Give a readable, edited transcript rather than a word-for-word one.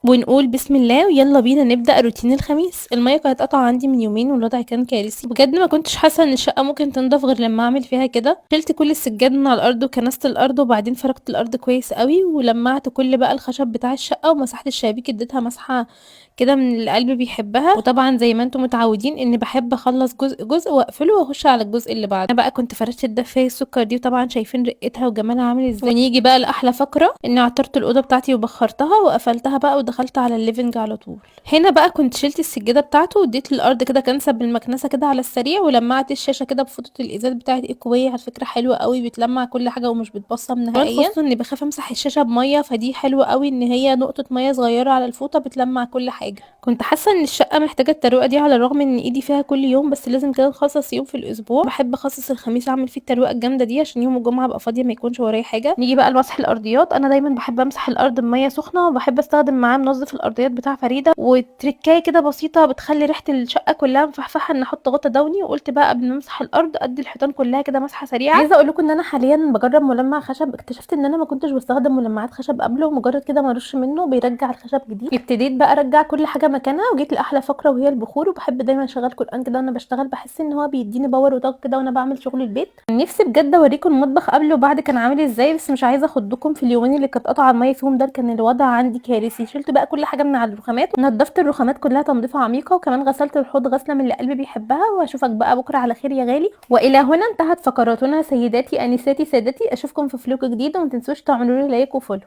ونقول بسم الله ويلا بينا نبدأ روتين الخميس. المية كانت قطعة عندي من يومين والوضع كان كارثي بجد، ما كنتش حاسة ان الشقة ممكن تنضف غير لما اعمل فيها كده. شلت كل السجاد من على الارض وكنست الارض وبعدين فركت الارض كويس قوي ولمعت كل بقى الخشب بتاع الشقة ومسحت الشبابيك، اديتها مسحة كده من اللي قلبي بيحبها. وطبعا زي ما انتم متعودين اني بحب اخلص جزء جزء واقفله واخش على الجزء اللي بعده. انا بقى كنت فرشت الدفايه السكر دي، وطبعا شايفين رقتها وجمالها عامل ازاي. ونيجي بقى لاحلى فقره، اني عطرت الاوضه بتاعتي وبخرتها وقفلتها بقى ودخلت على الليفنج على طول. هنا بقى كنت شلت السجاده بتاعته واديت للارض كده كنسه بالمكنسه كده على السريع، ولمعت الشاشه كده بفوطه الازاز بتاعت ايكويه. على فكره حلوه قوي، بتلمع كل حاجه ومش بتبصم نهائيا، خصوصا اني بخاف امسح الشاشه بميه، فدي حلوه قوي ان هي نقطه ميه صغيره على الفوطه بتلمع كل حاجه. كنت حاسه ان الشقه محتاجه الترويقه دي، على الرغم ان ايدي فيها كل يوم، بس لازم كده نخصص يوم في الاسبوع. بحب اخصص الخميس اعمل فيه الترويقه الجامده دي عشان يوم الجمعه ابقى فاضيه ما يكونش ورايا حاجه. نيجي بقى لمسح الارضيات. انا دايما بحب امسح الارض بميه سخنه، وبحب استخدم معاه منظف الارضيات بتاع فريده، وتركايه كده بسيطه بتخلي ريحه الشقه كلها مفحفحه، ان احط غطا دوني. وقلت بقى قبل ما امسح الارض ادي الحيطان كلها كده مسحه سريعه. عايزه اقول لكم ان انا حاليا بجرب ملمع خشب. اكتشفت ان انا ما كنتش بستخدم ملمعات خشب قبله، ومجرد كده ما ارش منه بيرجع الخشب جديد. ابتديت بقى ارجع كل حاجه مكانها، وجيت لاحلى فقره وهي البخور. وبحب دايما اشغل قران كده وانا بشتغل، بحس ان هو بيديني باور وطاقه كده وانا بعمل شغل البيت. نفسي بجد اوريكم المطبخ قبل وبعد كان عامل ازاي، بس مش عايزه اخدكم في اليومين اللي كانت قطعه الميه فيهم ده، كان الوضع عندي كارثي. شلت بقى كل حاجه من على الرخامات، ونضفت الرخامات كلها تنظيفه عميقه، وكمان غسلت الحوض غسله من اللي قلبي بيحبها. واشوفك بقى بكره على خير يا غالي. والى هنا انتهت فقراتنا سيداتي انساتي سادتي. اشوفكم في فلوق جديد، وما تنسوش تعملوا لي لايك وفولو.